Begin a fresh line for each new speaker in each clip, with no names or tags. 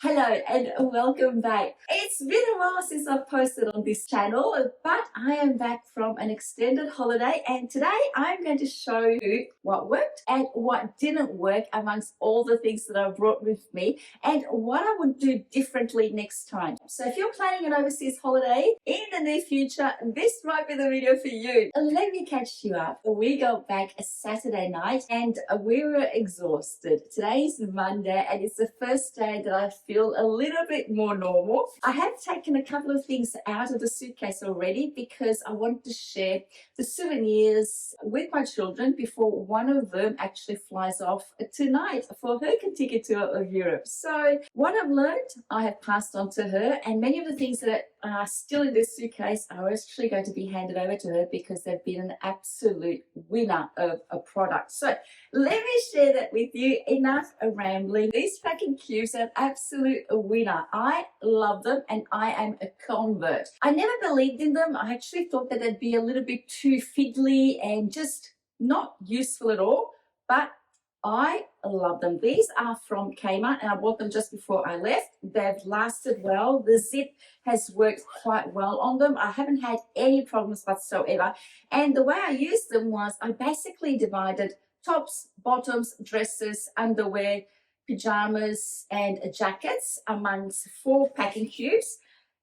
Hello and welcome back. It's been a while since I've posted on this channel, but I am back from an extended holiday and today I'm going to show you what worked and what didn't work amongst all the things that I brought with me and what I would do differently next time. So if you're planning an overseas holiday in the near future, this might be the video for you. Let me catch you up. We got back a Saturday night and we were exhausted. Today's Monday and it's the first day that I feel a little bit more normal. I have taken a couple of things out of the suitcase already because I wanted to share the souvenirs with my children before one of them actually flies off tonight for her ticket tour of Europe. So what I've learned, I have passed on to her, and many of the things that are still in this suitcase are actually going to be handed over to her because they've been an absolute winner of a product. So let me share that with you. Enough rambling. These packing cubes are absolute winner. I love them and I am a convert. I never believed in them. I actually thought that they'd be a little bit too fiddly and just not useful at all, but I love them. These are from Kmart and I bought them just before I left. They've lasted well. The zip has worked quite well on them. I haven't had any problems whatsoever. And the way I used them was I basically divided tops, bottoms, dresses, underwear, pajamas and jackets amongst 4 packing cubes,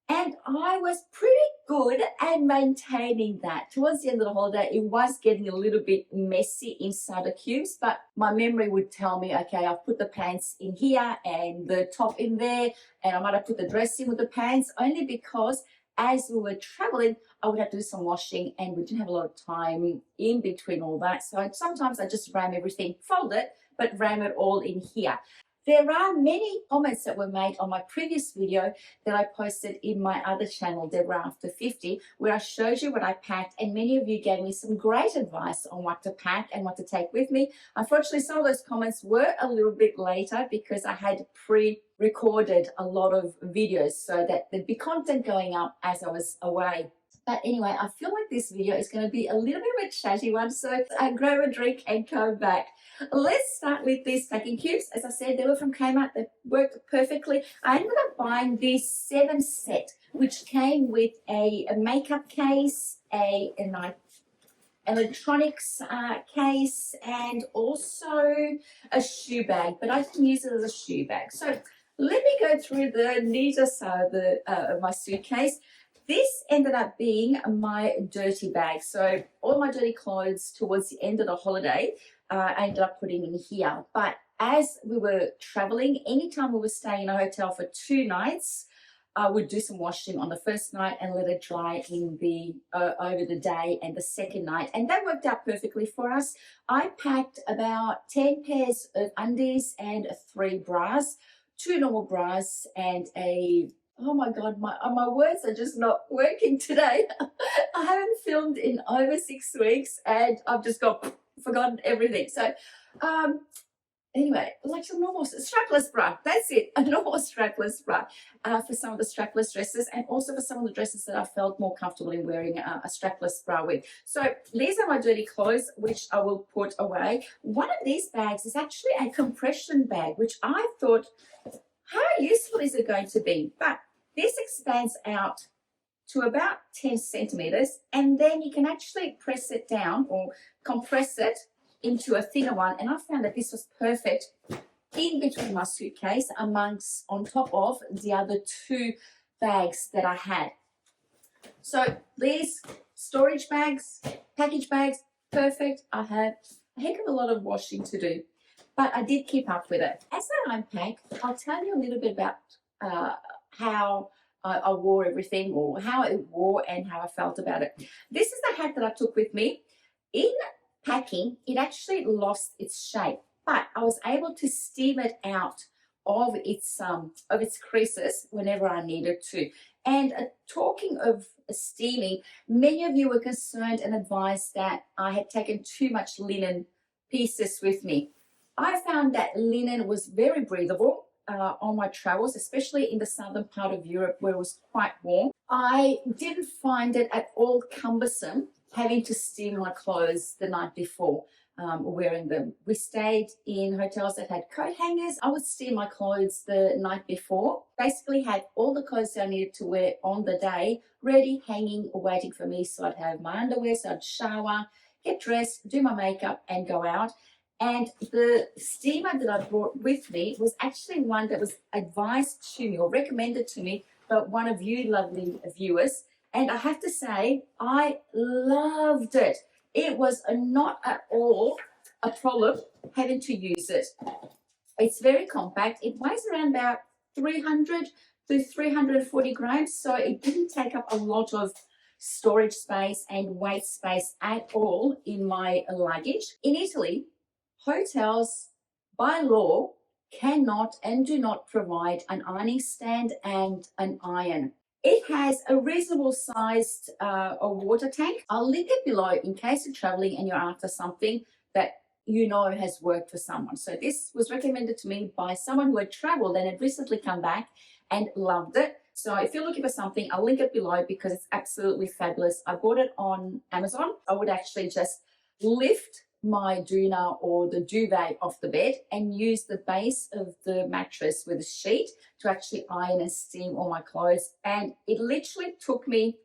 and I was pretty good at maintaining that. Towards the end of the holiday, it was getting a little bit messy inside the cubes, but my memory would tell me, okay, I've put the pants in here and the top in there, and I might have put the dress in with the pants, only because as we were traveling, I would have to do some washing and we didn't have a lot of time in between all that. So sometimes I just ram everything, fold it, but ram it all in here. There are many comments that were made on my previous video that I posted in my other channel, Deborah After 50, where I showed you what I packed, and many of you gave me some great advice on what to pack and what to take with me. Unfortunately, some of those comments were a little bit later because I had pre-recorded a lot of videos so that there'd be content going up as I was away. But anyway, I feel like this video is going to be a little bit of a chatty one, so grab a drink and come back. Let's start with these packing cubes. As I said, they were from Kmart. They worked perfectly. I ended up buying this 7 set, which came with a makeup case, an electronics case, and also a shoe bag, but I didn't use it as a shoe bag. So let me go through the neater side of my suitcase. This ended up being my dirty bag. So all my dirty clothes towards the end of the holiday, I ended up putting in here. But as we were traveling, anytime we were staying in a hotel for 2 nights, I would do some washing on the first night and let it dry in the over the day and the second night. And that worked out perfectly for us. I packed about 10 pairs of undies and 3 bras, 2 normal bras and a... Oh my God, my words are just not working today. I haven't filmed in over 6 weeks and I've just forgotten everything. So anyway, like some normal strapless bra. That's it, a normal strapless bra for some of the strapless dresses, and also for some of the dresses that I felt more comfortable in wearing a strapless bra with. So these are my dirty clothes, which I will put away. One of these bags is actually a compression bag, which I thought, how useful is it going to be? But this expands out to about 10 centimeters, and then you can actually press it down or compress it into a thinner one. And I found that this was perfect in between my suitcase on top of the other 2 bags that I had. So these storage bags, package bags, perfect. I had a heck of a lot of washing to do, but I did keep up with it. As I unpack, I'll tell you a little bit about how I wore everything, or how it wore and how I felt about it. This is the hat that I took with me. In packing, it actually lost its shape, but I was able to steam it out of its creases whenever I needed to. And talking of steaming, many of you were concerned and advised that I had taken too much linen pieces with me. I found that linen was very breathable on my travels, especially in the southern part of Europe where it was quite warm. I didn't find it at all cumbersome having to steam my clothes the night before. wearing them. We stayed in hotels that had coat hangers. I would steam my clothes the night before, basically had all the clothes I needed to wear on the day ready, hanging, waiting for me. So I'd have my underwear, so I'd shower, get dressed, do my makeup and go out. And the steamer that I brought with me was actually one that was advised to me or recommended to me by one of you lovely viewers. And I have to say, I loved it. It was not at all a problem having to use it. It's very compact. It weighs around about 300 to 340 grams, so it didn't take up a lot of storage space and weight space at all in my luggage. In Italy, hotels by law cannot and do not provide an ironing stand and an iron. It has a reasonable sized a water tank. I'll link it below in case you're traveling and you're after something that you know has worked for someone. So this was recommended to me by someone who had traveled and had recently come back and loved it. So if you're looking for something, I'll link it below because it's absolutely fabulous. I bought it on Amazon. I would actually just lift my doona or the duvet off the bed and use the base of the mattress with a sheet to actually iron and steam all my clothes. And it literally took me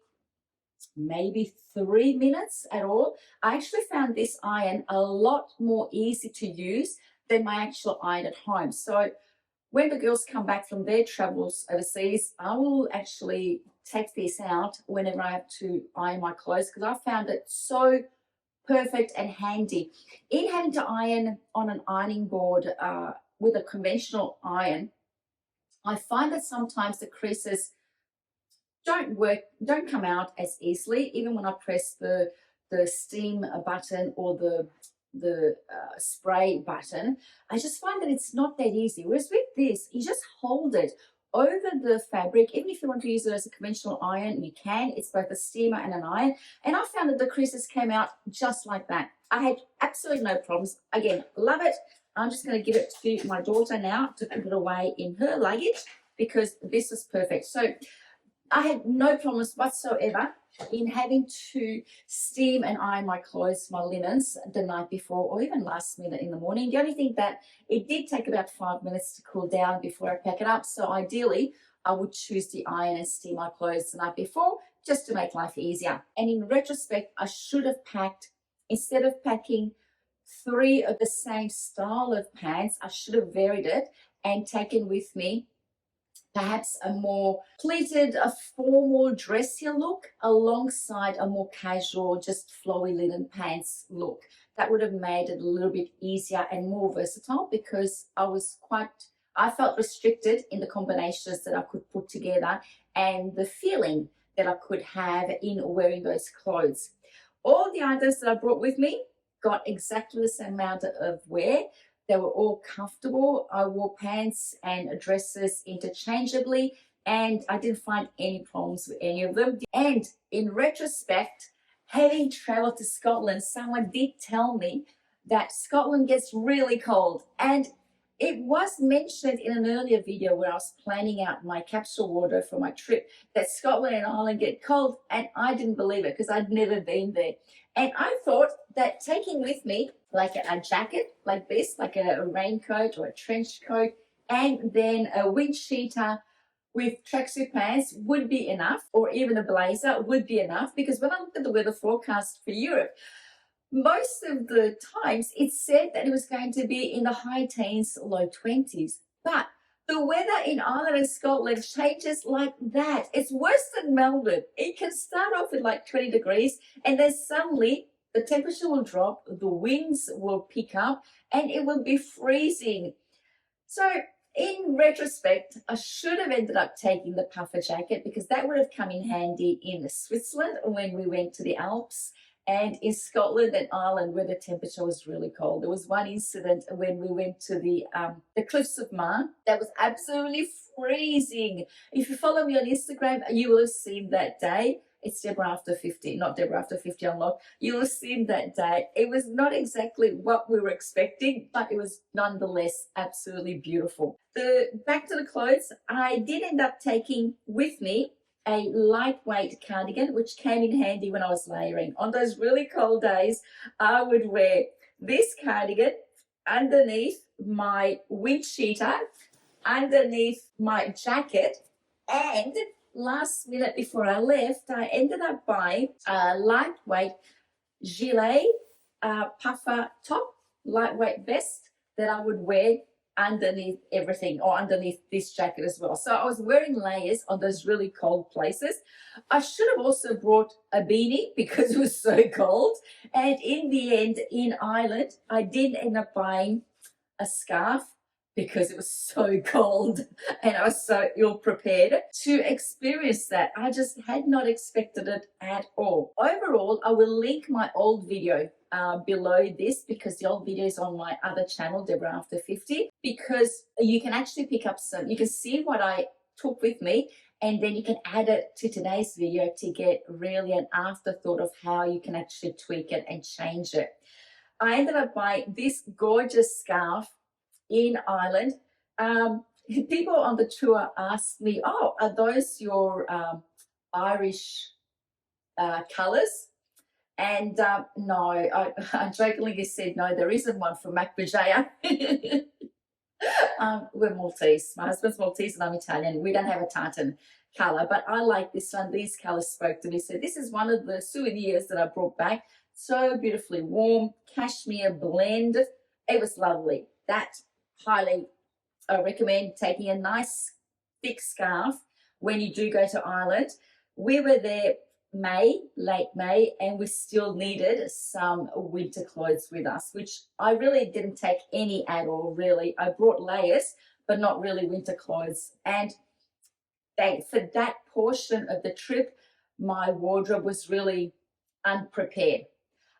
maybe 3 minutes at all. I actually found this iron a lot more easy to use than my actual iron at home. So when the girls come back from their travels overseas, I will actually take this out whenever I have to iron my clothes because I found it so perfect and handy. In having to iron on an ironing board with a conventional iron, I find that sometimes the creases don't come out as easily, even when I press the steam button or the spray button. I just find that it's not that easy. Whereas with this, you just hold it over the fabric. Even if you want to use it as a conventional iron, you can. It's both a steamer and an iron. And I found that the creases came out just like that. I had absolutely no problems. Again, love it. I'm just going to give it to my daughter now to put it away in her luggage because this is perfect. So I had no problems whatsoever in having to steam and iron my clothes, my linens, the night before or even last minute in the morning. The only thing that it did take about 5 minutes to cool down before I pack it up. So ideally, I would choose the iron and steam my clothes the night before just to make life easier. And in retrospect, I should have packed, instead of packing 3 of the same style of pants, I should have varied it and taken with me perhaps a more pleated, a formal dressier look alongside a more casual, just flowy linen pants look. That would have made it a little bit easier and more versatile because I felt restricted in the combinations that I could put together and the feeling that I could have in wearing those clothes. All the items that I brought with me got exactly the same amount of wear. They were all comfortable. I wore pants and dresses interchangeably, and I didn't find any problems with any of them. And in retrospect, having traveled to Scotland, someone did tell me that Scotland gets really cold. And it was mentioned in an earlier video where I was planning out my capsule wardrobe for my trip that Scotland and Ireland get cold, and I didn't believe it because I'd never been there. And I thought that taking with me like a jacket like this, like a raincoat or a trench coat, and then a wind cheater with tracksuit pants would be enough, or even a blazer would be enough, because when I looked at the weather forecast for Europe, most of the times it said that it was going to be in the high teens, low 20s. But the weather in Ireland and Scotland changes like that. It's worse than Melbourne. It can start off at like 20 degrees and then suddenly the temperature will drop, the winds will pick up, and it will be freezing. So in retrospect, I should have ended up taking the puffer jacket because that would have come in handy in Switzerland when we went to the Alps, and in Scotland and Ireland where the temperature was really cold. There was one incident when we went to the cliffs of Morang that was absolutely freezing. If you follow me on Instagram, you will have seen that day. It's Deborah After 50, not Deborah After 50 Unlocked. You will have seen that day. It was not exactly what we were expecting, but it was nonetheless absolutely beautiful. Back to the clothes, I did end up taking with me a lightweight cardigan, which came in handy when I was layering. On those really cold days, I would wear this cardigan underneath my wind cheater, underneath my jacket, and last minute before I left, I ended up buying a lightweight gilet puffer top, lightweight vest that I would wear underneath everything, or underneath this jacket as well. So I was wearing layers on those really cold places. I should have also brought a beanie because it was so cold. And in the end, in Ireland, I did end up buying a scarf because it was so cold and I was so ill prepared to experience that. I just had not expected it at all. Overall, I will link my old video below this, because the old video is on my other channel, Deborah After 50, because you can actually pick up you can see what I took with me, and then you can add it to today's video to get really an afterthought of how you can actually tweak it and change it. I ended up buying this gorgeous scarf in Ireland. People on the tour asked me, oh, are those your Irish colours? And no, I jokingly said, no, there isn't one from Macbajaya. We're Maltese. My husband's Maltese and I'm Italian. We don't have a tartan colour, but I like this one. These colours spoke to me. So this is one of the souvenirs that I brought back. So beautifully warm, cashmere blend. It was lovely. That highly recommend taking a nice thick scarf when you do go to Ireland. We were there late May, and we still needed some winter clothes with us, which I really didn't take any at all, really. I brought layers, but not really winter clothes. And for that portion of the trip, my wardrobe was really unprepared.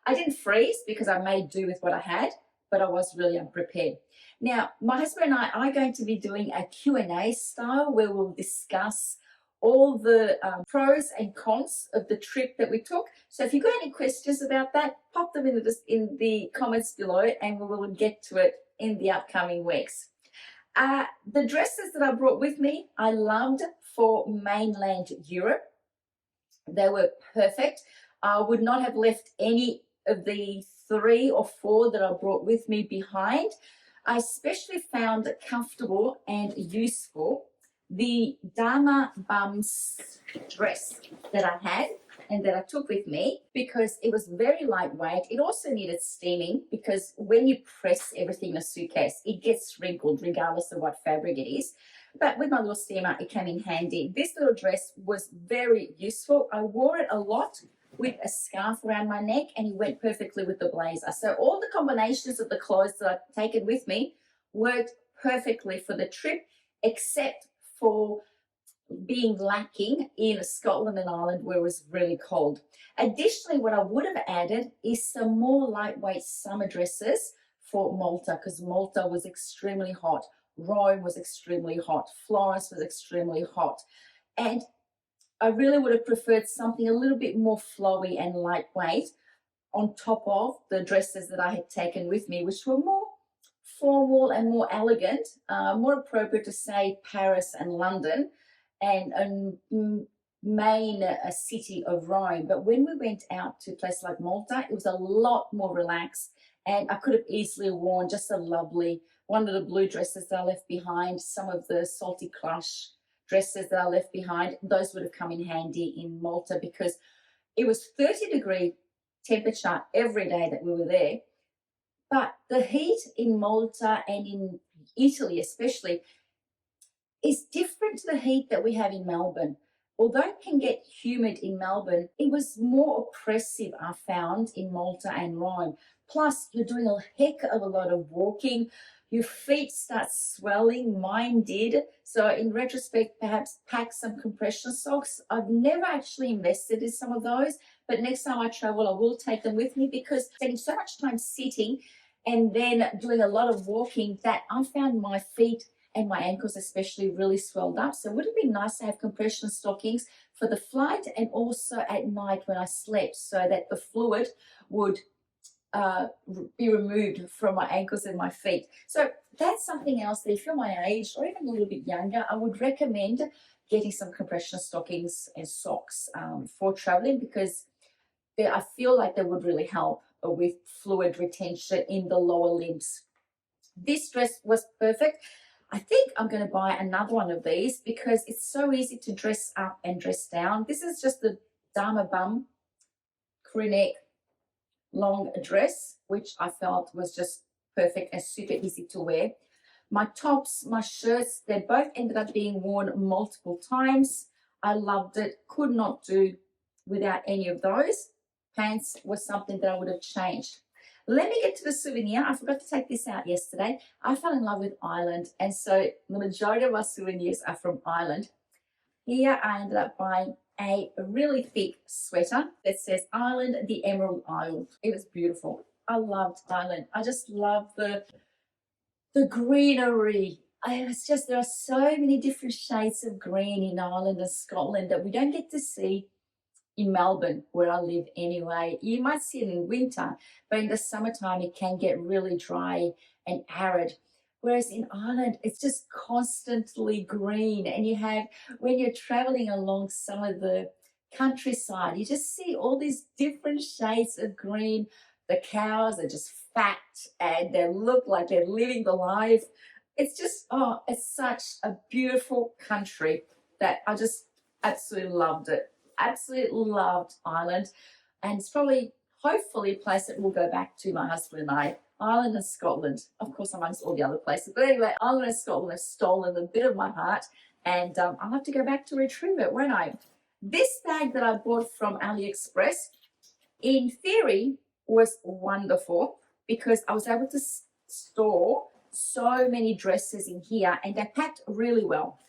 I didn't freeze because I made do with what I had, but I was really unprepared. Now, my husband and I are going to be doing a Q&A style where we'll discuss all the pros and cons of the trip that we took. So if you've got any questions about that, pop them in the comments below, and we will get to it in the upcoming weeks. The dresses that I brought with me, I loved for mainland Europe. They were perfect. I would not have left any of the 3 or 4 that I brought with me behind. I especially found it comfortable and useful the Dama Bums dress that I had and that I took with me, because it was very lightweight. It also needed steaming, because when you press everything in a suitcase, it gets wrinkled regardless of what fabric it is. But with my little steamer, it came in handy. This little dress was very useful. I wore it a lot with a scarf around my neck, and it went perfectly with the blazer. So all the combinations of the clothes that I've taken with me worked perfectly for the trip, except for being lacking in Scotland and Ireland where it was really cold. Additionally, what I would have added is some more lightweight summer dresses for Malta, because Malta was extremely hot. Rome was extremely hot. Florence was extremely hot. And I really would have preferred something a little bit more flowy and lightweight on top of the dresses that I had taken with me, which were more formal and more elegant, more appropriate to, say, Paris and London and a main city of Rome. But when we went out to a place like Malta, it was a lot more relaxed, and I could have easily worn just a lovely one of the blue dresses that I left behind, some of the Salty Crush dresses that I left behind. Those would have come in handy in Malta, because it was 30-degree temperature every day that we were there. But the heat in Malta and in Italy especially is different to the heat that we have in Melbourne. Although it can get humid in Melbourne, it was more oppressive, I found, in Malta and Rome. Plus, you're doing a heck of a lot of walking. Your feet start swelling. Mine did. So in retrospect, perhaps pack some compression socks. I've never actually invested in some of those, but next time I travel, I will take them with me, because spending so much time sitting and then doing a lot of walking that I found my feet and my ankles especially really swelled up. So would it be nice to have compression stockings for the flight and also at night when I slept, so that the fluid would be removed from my ankles and my feet. So that's something else that if you're my age or even a little bit younger, I would recommend getting some compression stockings and socks for traveling, because I feel like they would really help with fluid retention in the lower limbs. This dress was perfect. I think I'm going to buy another one of these because it's so easy to dress up and dress down. This is just the Dama Bum crew neck long dress, which I felt was just perfect and super easy to wear. My tops, my shirts, they both ended up being worn multiple times. I loved it, could not do without any of those. Pants was something that I would have changed. Let me get to the souvenir. I forgot to take this out yesterday. I fell in love with Ireland, and so the majority of my souvenirs are from Ireland. Here I ended up buying a really thick sweater that says Ireland, the Emerald Isle. It was beautiful. I loved Ireland. I just love the greenery. It's just, there are so many different shades of green in Ireland and Scotland that we don't get to see in Melbourne, where I live anyway. You might see it in winter, but in the summertime it can get really dry and arid. Whereas in Ireland, it's just constantly green. And you have, when you're traveling along some of the countryside, you just see all these different shades of green. The cows are just fat and they look like they're living the life. It's just, oh, it's such a beautiful country that I just absolutely loved it. Absolutely loved Ireland, and it's probably, hopefully, a place that we'll go back to, my husband and I. Ireland and Scotland, of course, amongst all the other places, but anyway, Ireland and Scotland have stolen a bit of my heart, and I'll have to go back to retrieve it, won't I? This bag that I bought from AliExpress, in theory, was wonderful because I was able to store so many dresses in here, and they packed really well.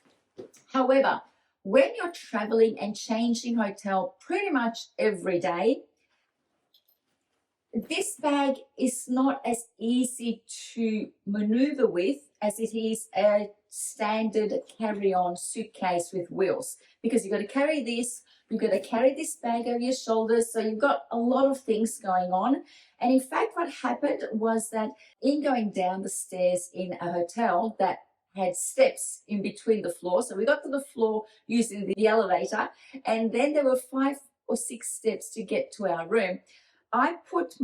However, when you're traveling and changing hotel pretty much every day, this bag is not as easy to maneuver with as it is a standard carry-on suitcase with wheels, because you've got to carry this, you've got to carry this bag over your shoulders, so you've got a lot of things going on. And in fact, what happened was that in going down the stairs in a hotel that had steps in between the floors, so we got to the floor using the elevator, and then there were 5 or 6 steps to get to our room. I put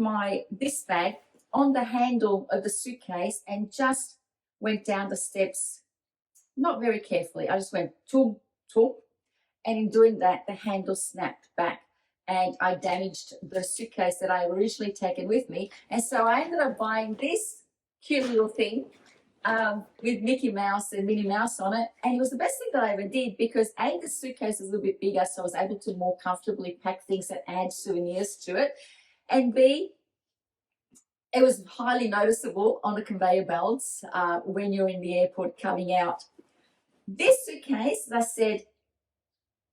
this bag on the handle of the suitcase and just went down the steps, not very carefully. I just went toop, toop, and in doing that, the handle snapped back and I damaged the suitcase that I originally taken with me. And so I ended up buying this cute little thing with Mickey Mouse and Minnie Mouse on it, and it was the best thing that I ever did because A, the suitcase is a little bit bigger, so I was able to more comfortably pack things that add souvenirs to it, and B, it was highly noticeable on the conveyor belts when you're in the airport coming out. This suitcase, as I said,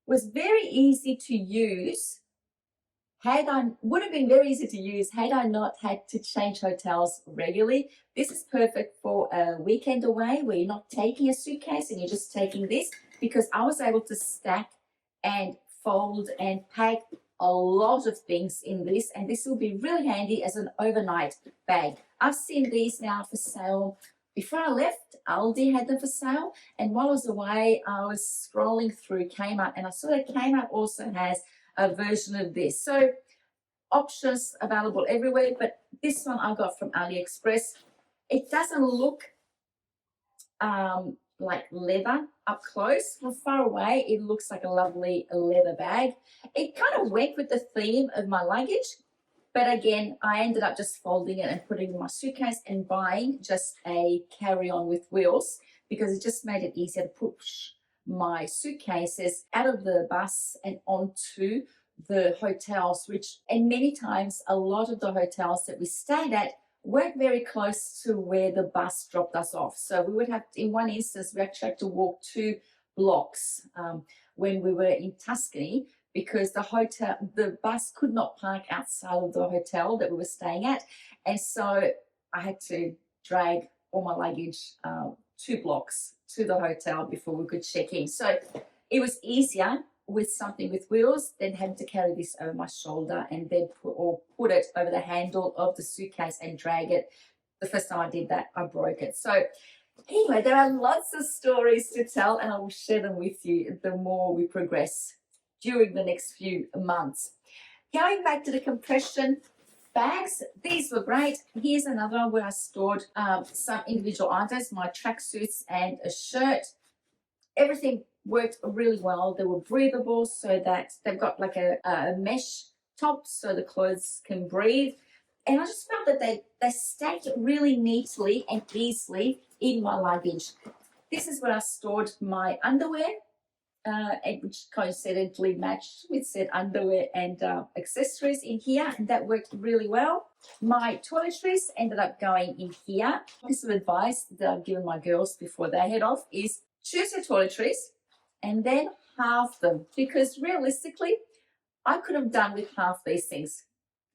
was very easy to use. Would have been very easy to use had I not had to change hotels regularly. This is perfect for a weekend away where you're not taking a suitcase and you're just taking this, because I was able to stack and fold and pack a lot of things in this, and this will be really handy as an overnight bag. I've seen these now for sale. Before I left, Aldi had them for sale, and while I was away, I was scrolling through Kmart, and I saw that Kmart also has a version of this. So options available everywhere, but this one I got from AliExpress. It doesn't look like leather up close. From far away, it looks like a lovely leather bag. It kind of went with the theme of my luggage, but again, I ended up just folding it and putting it in my suitcase and buying just a carry-on with wheels because it just made it easier to push my suitcases out of the bus and onto the hotels, and many times a lot of the hotels that we stayed at weren't very close to where the bus dropped us off. So we would have, in one instance, we actually had to walk 2 blocks when we were in Tuscany because the bus could not park outside of the hotel that we were staying at. And so I had to drag all my luggage 2 blocks to the hotel before we could check in. So it was easier with something with wheels than having to carry this over my shoulder and then put it over the handle of the suitcase and drag it. The first time I did that, I broke it. So anyway, there are lots of stories to tell, and I will share them with you the more we progress during the next few months. Going back to the compression bags, these were great. Here's another one where I stored some individual items, my tracksuits and a shirt. Everything worked really well. They were breathable, so that they've got like a mesh top so the clothes can breathe. And I just felt that they stacked really neatly and easily in my luggage. This is where I stored my underwear, which coincidentally matched with said underwear and accessories in here, and that worked really well. My toiletries ended up going in here. Piece of advice that I've given my girls before they head off is choose your toiletries and then halve them, because realistically I could have done with half these things.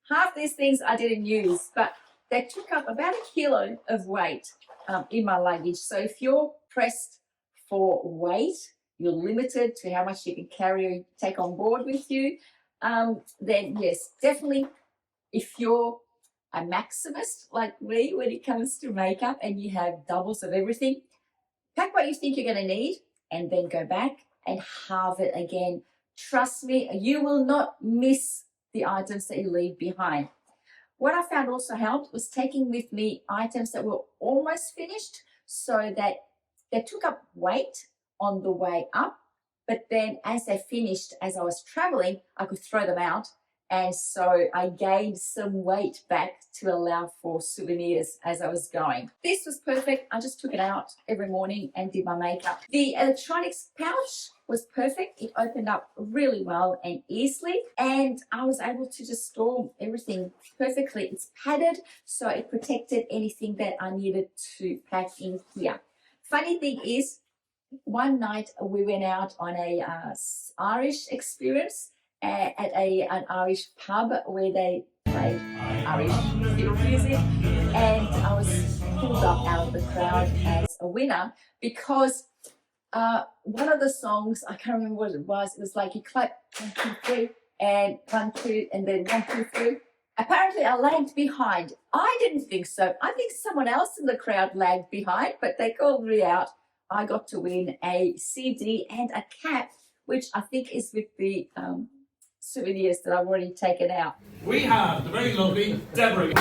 Half these things I didn't use, but they took up about 1 kilo of weight in my luggage. So if you're pressed for weight, you're limited to how much you can carry or take on board with you, then yes, definitely, if you're a maximist like me when it comes to makeup and you have doubles of everything, pack what you think you're going to need and then go back and halve it again. Trust me, you will not miss the items that you leave behind. What I found also helped was taking with me items that were almost finished, so that they took up weight on the way up, but then as they finished, as I was traveling, I could throw them out. And so I gained some weight back to allow for souvenirs as I was going. This was perfect. I just took it out every morning and did my makeup. The electronics pouch was perfect. It opened up really well and easily, and I was able to just store everything perfectly. It's padded, so it protected anything that I needed to pack in here. Funny thing is, one night we went out on a Irish experience at an Irish pub where they played Irish fiddle music, and I was pulled up out of the crowd as a winner because one of the songs, I can't remember what it was like you clap 1, 2, 3 and 1, 2 and then 1, 2, 3. Apparently I lagged behind. I didn't think so. I think someone else in the crowd lagged behind, but they called me out. I got to win a CD and a cap, which I think is with the souvenirs that I've already taken out.
We have the very lovely Deborah. Woo!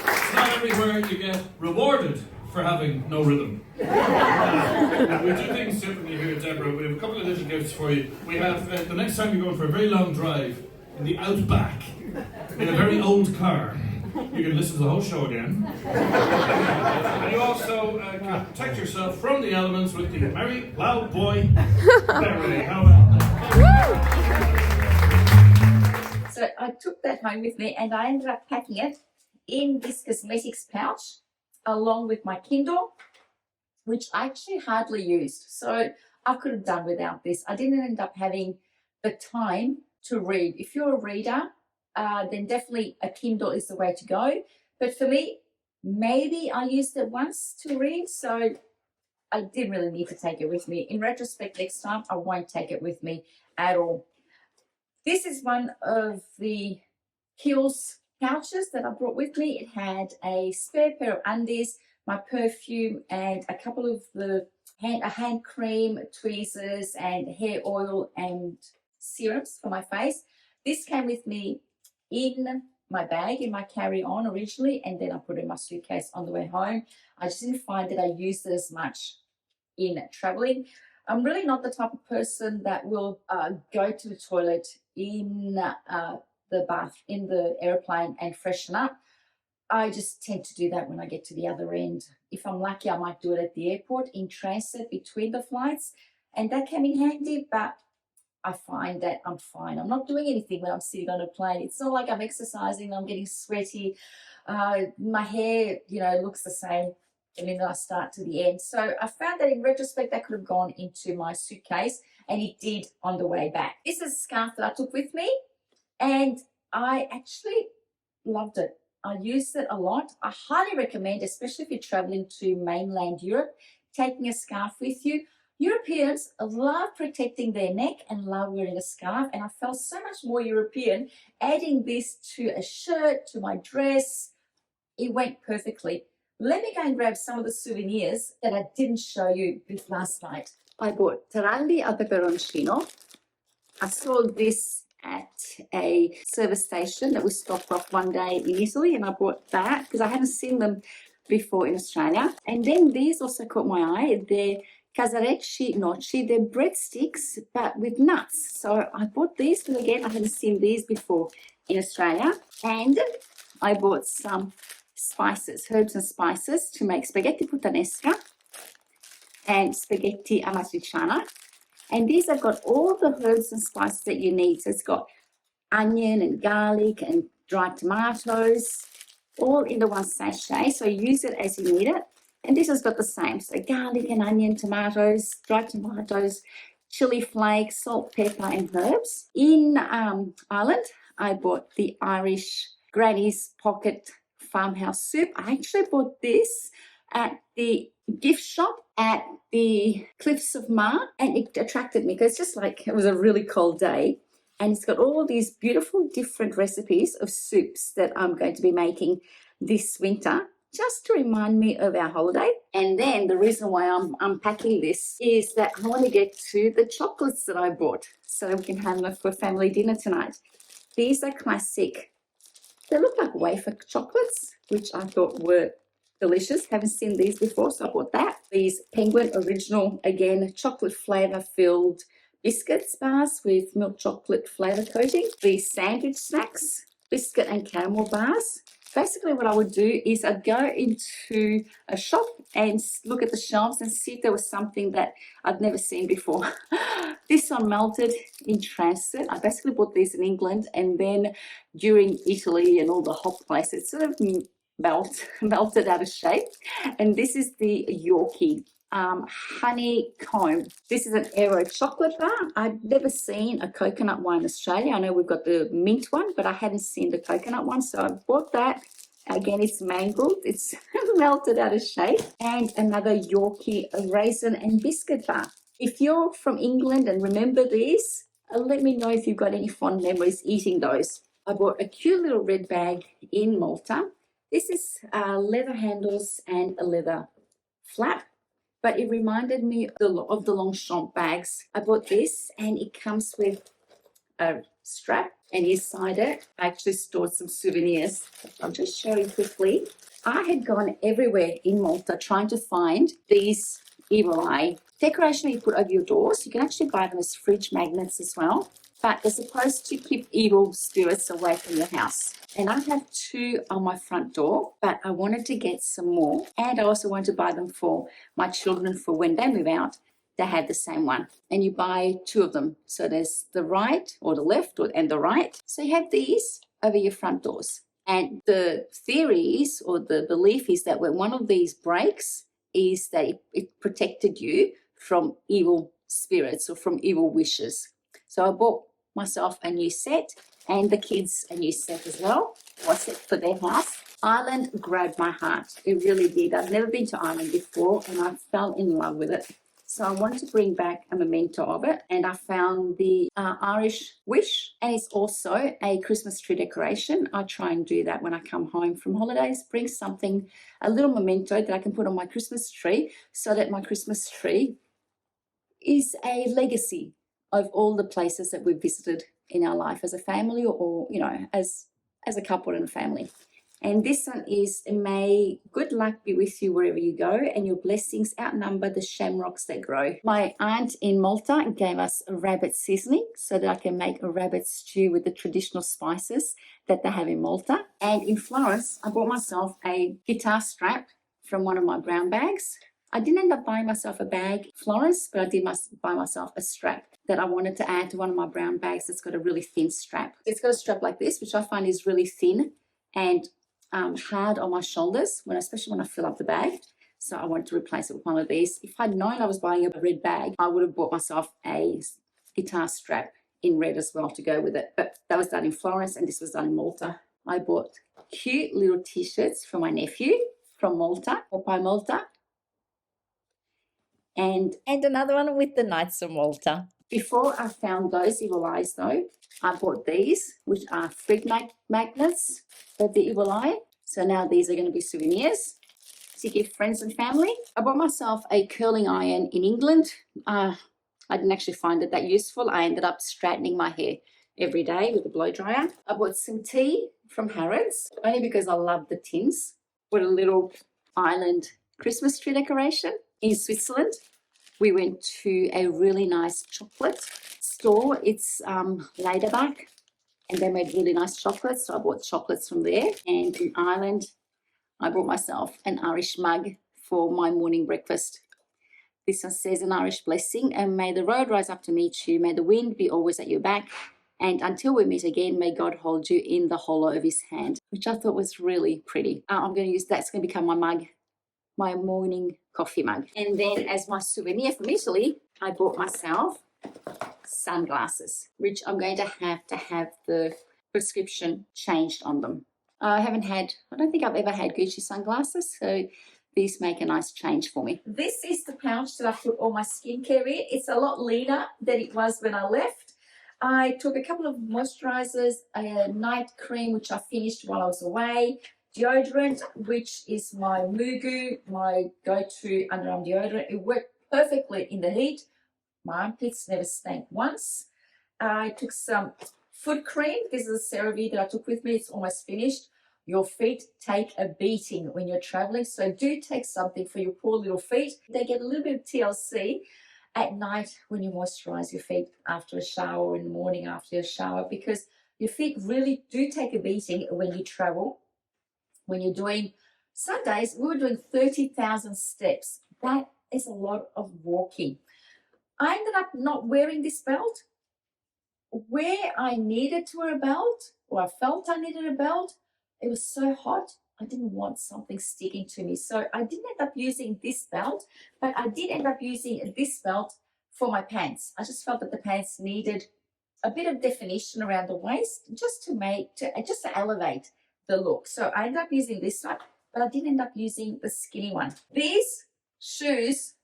It's not everywhere you get rewarded for having no rhythm. We do things differently here at Deborah. We have a couple of little gifts for you. We have, the next time you're going for a very long drive in the outback, in a very old car, you can listen to the whole show again. And you also can protect yourself from the elements with the Merry Loud Boy Berry. How about that?
So I took that home with me and I ended up packing it in this cosmetics pouch along with my Kindle, which I actually hardly used. So I could have done without this. I didn't end up having the time to read. If you're a reader, then definitely a Kindle is the way to go. But for me, maybe I used it once to read, so I didn't really need to take it with me. In retrospect, next time, I won't take it with me at all. This is one of the Kiehl's pouches that I brought with me. It had a spare pair of undies, my perfume, and a couple of the hand cream, tweezers, and hair oil and serums for my face. This came with me in my bag, in my carry-on originally, and then I put it in my suitcase on the way home. I just didn't find that I used it as much in traveling. I'm really not the type of person that will go to the toilet in the bath, in the airplane, and freshen up. I just tend to do that when I get to the other end. If I'm lucky, I might do it at the airport in transit between the flights, and that came in handy, but I find that I'm fine. I'm not doing anything when I'm sitting on a plane. It's not like I'm exercising, I'm getting sweaty. My hair, looks the same from the minute I start to the end. So I found that in retrospect, that could have gone into my suitcase, and it did on the way back. This is a scarf that I took with me, and I actually loved it. I used it a lot. I highly recommend, especially if you're traveling to mainland Europe, taking a scarf with you. Europeans love protecting their neck and love wearing a scarf, and I felt so much more European adding this to a shirt, to my dress. It went perfectly. Let me go and grab some of the souvenirs that I didn't show you last night. I bought taralli al peperoncino. I saw this at a service station that we stopped off one day in Italy, and I bought that because I hadn't seen them before in Australia. And then these also caught my eye. They're casarecci noci, they're breadsticks but with nuts. So I bought these because again I hadn't seen these before in Australia. And I bought some spices, herbs and spices to make spaghetti puttanesca and spaghetti amatriciana. And these have got all the herbs and spices that you need. So it's got onion and garlic and dried tomatoes, all in the one sachet. So use it as you need it. And this has got the same. So garlic and onion, tomatoes, dried tomatoes, chili flakes, salt, pepper, and herbs. In Ireland, I bought the Irish Granny's Pocket Farmhouse Soup. I actually bought this at the gift shop at the Cliffs of Mar, and it attracted me because it's just like it was a really cold day. And it's got all these beautiful different recipes of soups that I'm going to be making this winter, just to remind me of our holiday. And then the reason why I'm unpacking this is that I want to get to the chocolates that I bought so that we can have them for family dinner tonight. These are classic. They look like wafer chocolates, which I thought were delicious. Haven't seen these before, so I bought that. These Penguin Original, again, chocolate flavor filled biscuits bars with milk chocolate flavor coating. These sandwich snacks, biscuit and caramel bars. Basically what I would do is I'd go into a shop and look at the shelves and see if there was something that I'd never seen before. This one melted in transit. I basically bought these in England, and then during Italy and all the hot places, sort of melted out of shape. And this is the Yorkie honeycomb. This is an Aero chocolate bar. I've never seen a coconut one in Australia. I know we've got the mint one, but I hadn't seen the coconut one, so I bought that. Again, it's mangled, it's melted out of shape. And another Yorkie raisin and biscuit bar. If you're from England and remember these, let me know if you've got any fond memories eating those. I bought a cute little red bag in Malta. This is leather handles and a leather flap, but it reminded me of the Longchamp bags. I bought this, and it comes with a strap, and inside it I actually stored some souvenirs. I'll just show you quickly. I had gone everywhere in Malta trying to find these evil eye decoration you put over your doors. You can actually buy them as fridge magnets as well, but they're supposed to keep evil spirits away from your house. And I have 2 on my front door, but I wanted to get some more, and I also wanted to buy them for my children for when they move out. They had the same one, and you buy 2 of them. So there's the right or the left and the right. So you have these over your front doors. And the theory is, or the belief is, that when one of these breaks, is that it protected you from evil spirits or from evil wishes. So I bought myself a new set, and the kids a new set as well. One set for their house. Ireland grabbed my heart. It really did. I've never been to Ireland before, and I fell in love with it. So I wanted to bring back a memento of it, and I found the Irish wish, and it's also a Christmas tree decoration. I try and do that when I come home from holidays, bring something, a little memento that I can put on my Christmas tree, so that my Christmas tree is a legacy of all the places that we've visited in our life as a family, or as a couple and a family. And this one is, may good luck be with you wherever you go, and your blessings outnumber the shamrocks that grow. My aunt in Malta gave us a rabbit seasoning so that I can make a rabbit stew with the traditional spices that they have in Malta. And in Florence, I bought myself a guitar strap from one of my brown bags. I didn't end up buying myself a bag in Florence, but I did buy myself a strap that I wanted to add to one of my brown bags that's got a really thin strap. It's got a strap like this, which I find is really thin and hard on my shoulders, especially when I fill up the bag. So I wanted to replace it with one of these. If I'd known I was buying a red bag, I would have bought myself a guitar strap in red as well to go with it. But that was done in Florence, and this was done in Malta. I bought cute little t-shirts for my nephew from Malta, or by Malta. And another one with the Knights of Malta. Before I found those evil eyes though, I bought these, which are fridge magnets of the evil eye. So now these are going to be souvenirs to give friends and family. I bought myself a curling iron in England. I didn't actually find it that useful. I ended up straightening my hair every day with a blow dryer. I bought some tea from Harrods, only because I love the tins. What a little island Christmas tree decoration in Switzerland. We went to a really nice chocolate store. It's Laderbach, and they made really nice chocolates. So I bought chocolates from there. And in Ireland, I bought myself an Irish mug for my morning breakfast. This one says an Irish blessing, and may the road rise up to meet you. May the wind be always at your back. And until we meet again, may God hold you in the hollow of his hand, which I thought was really pretty. I'm going to use that's going to become my mug, my morning coffee mug. And then as my souvenir from Italy, I bought myself sunglasses, which I'm going to have the prescription changed on them. I don't think I've ever had Gucci sunglasses, so these make a nice change for me. This is the pouch that I put all my skincare in. It's a lot leaner than it was when I left. I took a couple of moisturizers, a night cream, which I finished while I was away, deodorant, which is my Mugu, my go-to underarm deodorant. It worked perfectly in the heat. My armpits never stank once. I took some foot cream. This is a CeraVe that I took with me. It's almost finished. Your feet take a beating when you're traveling, so do take something for your poor little feet. They get a little bit of TLC at night when you moisturize your feet after a shower or in the morning after a shower, because your feet really do take a beating when you travel. When you're doing, some days we were doing 30,000 steps. That is a lot of walking. I ended up not wearing this belt. Where I needed to wear a belt, or I felt I needed a belt, it was so hot, I didn't want something sticking to me. So I didn't end up using this belt, but I did end up using this belt for my pants. I just felt that the pants needed a bit of definition around the waist, just to elevate the look. So I ended up using this one, but I didn't end up using the skinny one. These shoes,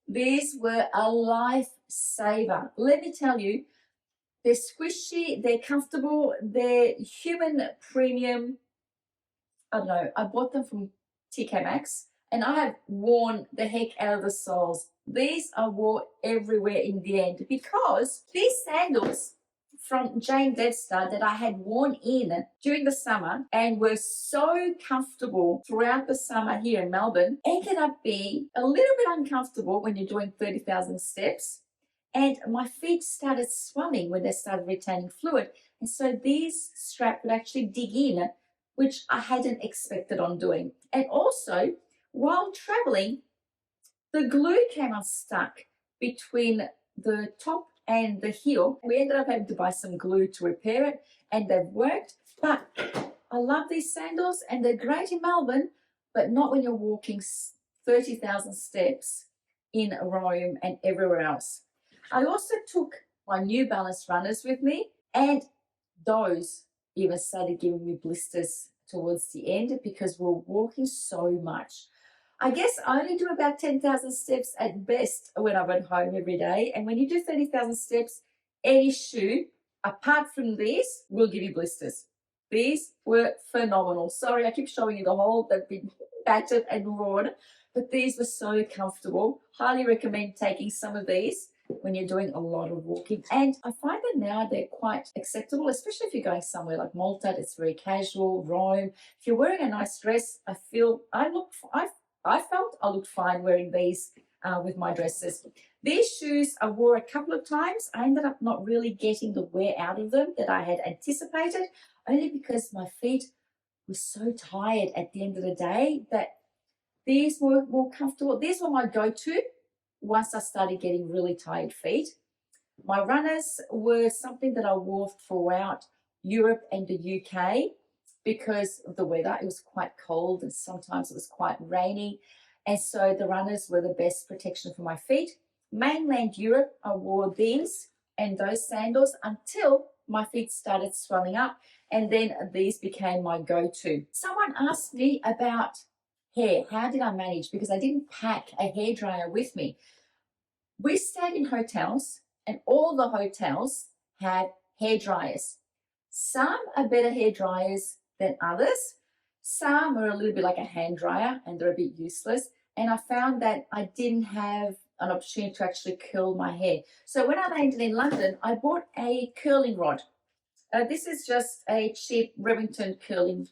these were a lifesaver. Let me tell you, they're squishy, they're comfortable, they're human premium. I don't know, I bought them from TK Maxx, and I have worn the heck out of the soles. These I wore everywhere in the end, because these sandals from Jane Deadstar that I had worn in during the summer and were so comfortable throughout the summer here in Melbourne, ended up being a little bit uncomfortable when you're doing 30,000 steps. And my feet started swelling when they started retaining fluid. And so these straps would actually dig in, which I hadn't expected on doing. And also, while traveling, the glue came unstuck between the top and the heel. We ended up having to buy some glue to repair it, and they've worked. But I love these sandals, and they're great in Melbourne, but not when you're walking 30,000 steps in Rome and everywhere else. I also took my New Balance runners with me, and those even started giving me blisters towards the end because we're walking so much. I guess I only do about 10,000 steps at best when I went home every day. And when you do 30,000 steps, any shoe, apart from these, will give you blisters. These were phenomenal. Sorry, I keep showing you the hole. They've been battered and worn, but these were so comfortable. Highly recommend taking some of these when you're doing a lot of walking. And I find that now they're quite acceptable, especially if you're going somewhere like Malta. It's very casual. Rome, if you're wearing a nice dress, I felt I looked fine wearing these with my dresses. These shoes I wore a couple of times. I ended up not really getting the wear out of them that I had anticipated, only because my feet were so tired at the end of the day that these were more comfortable. These were my go-to once I started getting really tired feet. My runners were something that I wore throughout Europe and the UK because of the weather. It was quite cold and sometimes it was quite rainy. And so the runners were the best protection for my feet. Mainland Europe, I wore these and those sandals until my feet started swelling up, and then these became my go-to. Someone asked me about hair. How did I manage? Because I didn't pack a hairdryer with me. We stayed in hotels, and all the hotels had hairdryers. Some are better hairdryers than others. Some are a little bit like a hand dryer and they're a bit useless. And I found that I didn't have an opportunity to actually curl my hair. So when I landed in London, I bought a curling rod. This is just a cheap Remington curling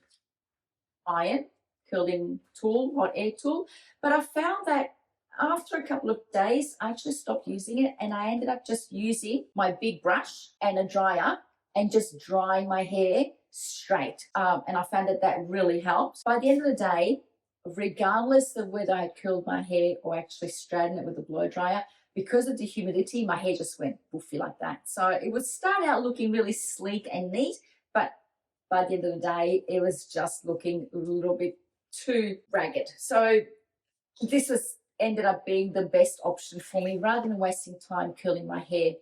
tool, hot air tool. But I found that after a couple of days, I actually stopped using it, and I ended up just using my big brush and a dryer and just drying my hair straight. And I found that that really helped. By the end of the day, regardless of whether I had curled my hair or actually straightened it with a blow dryer, because of the humidity, my hair just went woofy like that. So it would start out looking really sleek and neat, but by the end of the day, it was just looking a little bit too ragged. So this ended up being the best option for me, rather than wasting time curling my hair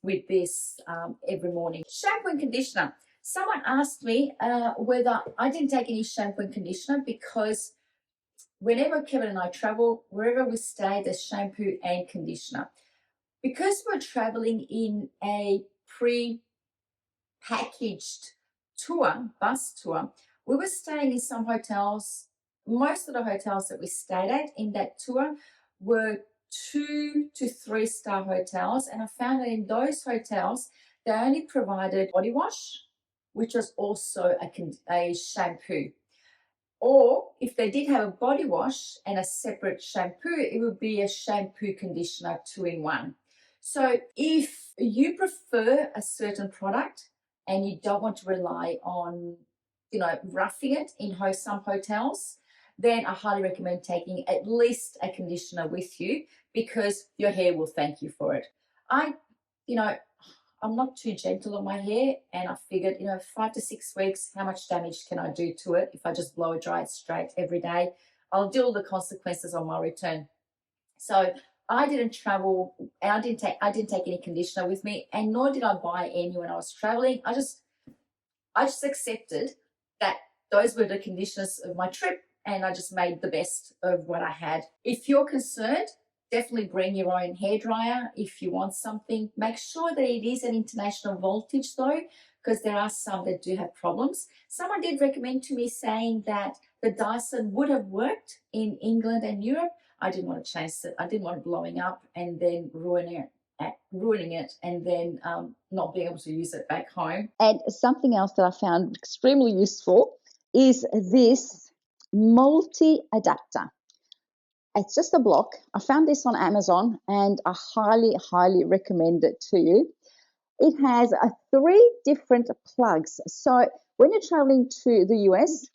with this every morning. Shampoo and conditioner. Someone asked me whether I didn't take any shampoo and conditioner, because whenever Kevin and I travel, wherever we stay, there's shampoo and conditioner. Because we're traveling in a pre-packaged bus tour, we were staying in some hotels. Most of the hotels that we stayed at in that tour were 2 to 3 star hotels, and I found that in those hotels they only provided body wash, which was also a shampoo. Or if they did have a body wash and a separate shampoo, it would be a shampoo conditioner 2-in-1. So if you prefer a certain product and you don't want to rely on, roughing it in some hotels, then I highly recommend taking at least a conditioner with you, because your hair will thank you for it. I'm not too gentle on my hair, and I figured, 5 to 6 weeks, how much damage can I do to it if I just blow dry it straight every day? I'll deal with the consequences on my return. So I didn't travel, and I didn't take any conditioner with me, and nor did I buy any when I was traveling. I just accepted that those were the conditions of my trip, and I just made the best of what I had. If you're concerned, definitely bring your own hairdryer if you want something. Make sure that it is an international voltage though, because there are some that do have problems. Someone did recommend to me saying that the Dyson would have worked in England and Europe. I didn't want to chase it. I didn't want it blowing up and then ruining it and then not being able to use it back home.
And something else that I found extremely useful is this multi-adapter. It's just a block. I found this on Amazon, and I highly, highly recommend it to you. It has 3 different plugs. So when you're traveling to the US,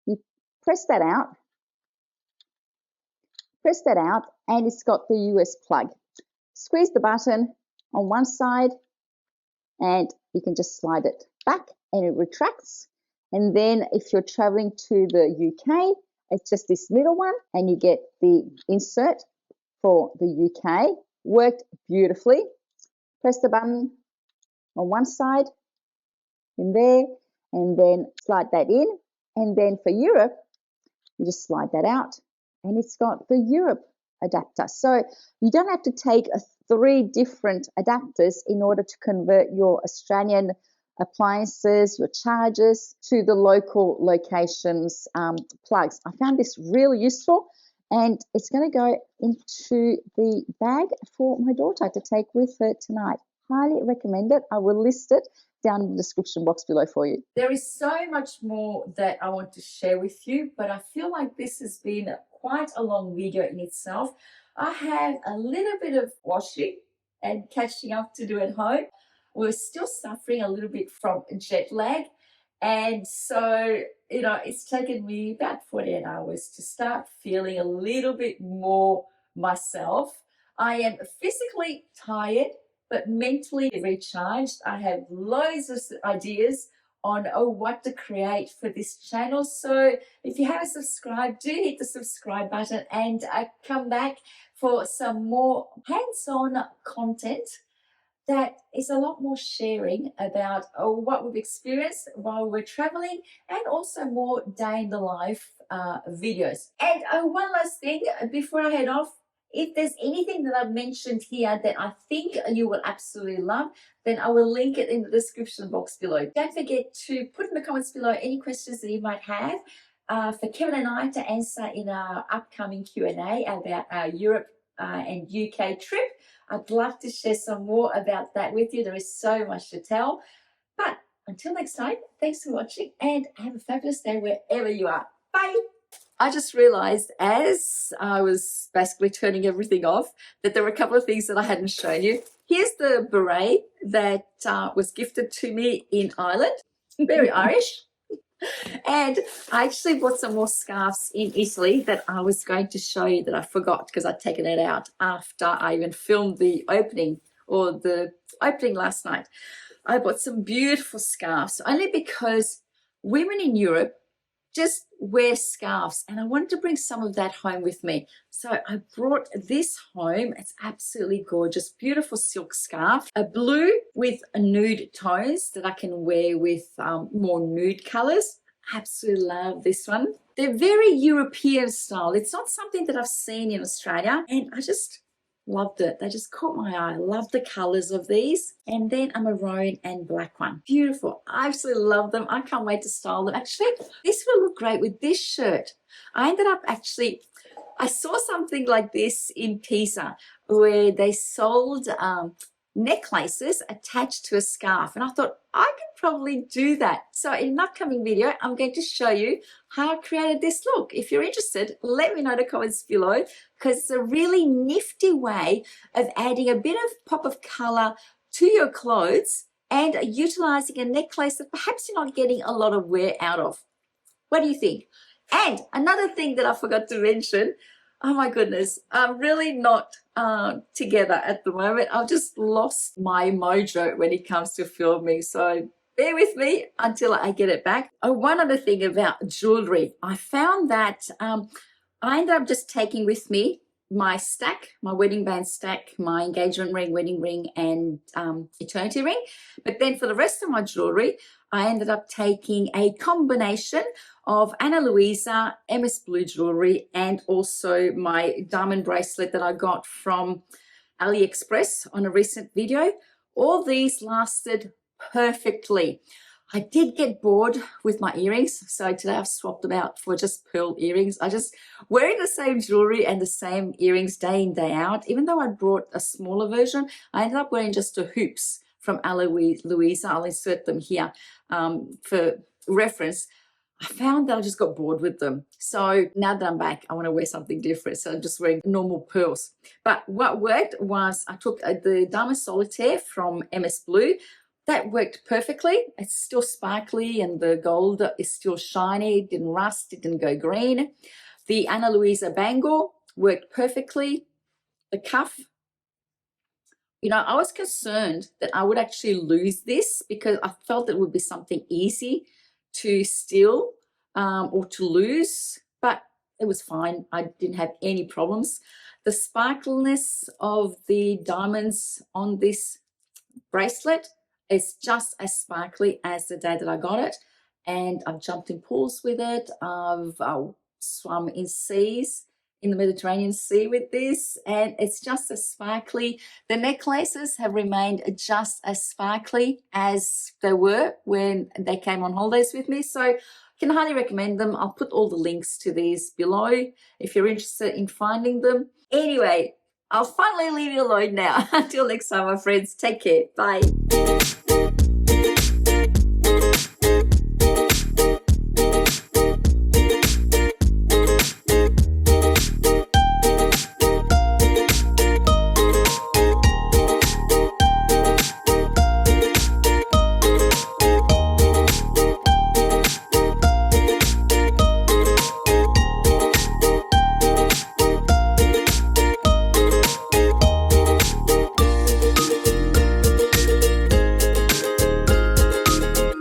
you press that out, and it's got the US plug. Squeeze the button on one side, and you can just slide it back, and it retracts. And then if you're traveling to the UK, it's just this middle one, and you get the insert for the UK. Worked beautifully. Press the button on one side in there, and then slide that in. And then for Europe, you just slide that out, and it's got the Europe adapter. So you don't have to take 3 different adapters in order to convert your Australian appliances, your chargers, to the local locations plugs. I found this really useful, and it's going to go into the bag for my daughter to take with her tonight. Highly recommend it. I will list it down in the description box below for you.
There is so much more that I want to share with you, but I feel like this has been quite a long video in itself. I have a little bit of washing and catching up to do at home. We're still suffering a little bit from jet lag, and so it's taken me about 48 hours to start feeling a little bit more myself. I am physically tired, but mentally recharged. I have loads of ideas on what to create for this channel. So if you haven't subscribed, do hit the subscribe button, and come back for some more hands-on content that is a lot more sharing about what we've experienced while we're traveling, and also more day in the life videos. And one last thing before I head off, if there's anything that I've mentioned here that I think you will absolutely love, then I will link it in the description box below. Don't forget to put in the comments below any questions that you might have for Kevin and I to answer in our upcoming Q&A about our Europe and UK trip. I'd love to share some more about that with you. There is so much to tell. But until next time, thanks for watching and have a fabulous day wherever you are. Bye. I just realized as I was basically turning everything off that there were a couple of things that I hadn't shown you. Here's the beret that was gifted to me in Ireland, very Irish. And I actually bought some more scarves in Italy that I was going to show you that I forgot because I'd taken it out after I even filmed the opening last night. I bought some beautiful scarves only because women in Europe just wear scarves and I wanted to bring some of that home with me. So I brought this home. It's absolutely gorgeous, beautiful silk scarf, a blue with a nude tones that I can wear with more nude colors. Absolutely love this one. They're very European style. It's not something that I've seen in Australia and I just loved it. They just caught my eye. I love the colors of these. And then a maroon and black one. Beautiful. I absolutely love them. I can't wait to style them. Actually, this will look great with this shirt. I saw something like this in Pisa where they sold necklaces attached to a scarf. And I thought, I could probably do that. So in an upcoming video, I'm going to show you how I created this look. If you're interested, let me know in the comments below because it's a really nifty way of adding a bit of pop of color to your clothes and utilizing a necklace that perhaps you're not getting a lot of wear out of. What do you think? And another thing that I forgot to mention, oh my goodness, I'm really not together at the moment. I've just lost my mojo when it comes to filming. So bear with me until I get it back. Oh, one other thing about jewelry. I found that I ended up just taking with me my stack, my wedding band stack, my engagement ring, wedding ring, and eternity ring. But then for the rest of my jewelry, I ended up taking a combination of Ana Luisa MS Blue jewelry and also my diamond bracelet that I got from AliExpress on a recent video. All these lasted perfectly. I did get bored with my earrings, so today I've swapped them out for just pearl earrings. I just wearing the same jewelry and the same earrings day in, day out. Even though I brought a smaller version, I ended up wearing just the hoops from Ana Luisa. I'll insert them here for reference. I found that I just got bored with them. So now that I'm back, I want to wear something different. So I'm just wearing normal pearls. But what worked was I took the Diamond Solitaire from MS Blue. That worked perfectly. It's still sparkly and the gold is still shiny. It didn't rust. It didn't go green. The Ana Luisa bangle worked perfectly. The cuff, you know, I was concerned that I would actually lose this because I felt it would be something easy to steal or to lose, but it was fine. I didn't have any problems. The sparkliness of the diamonds on this bracelet is just as sparkly as the day that I got it, and I've jumped in pools with it. I've swum in seas in the Mediterranean Sea with this, and it's just as sparkly. The necklaces have remained just as sparkly as they were when they came on holidays with me, so I can highly recommend them. I'll put all the links to these below if you're interested in finding them. Anyway, I'll finally leave you alone now. Until next time, my friends, take care. Bye.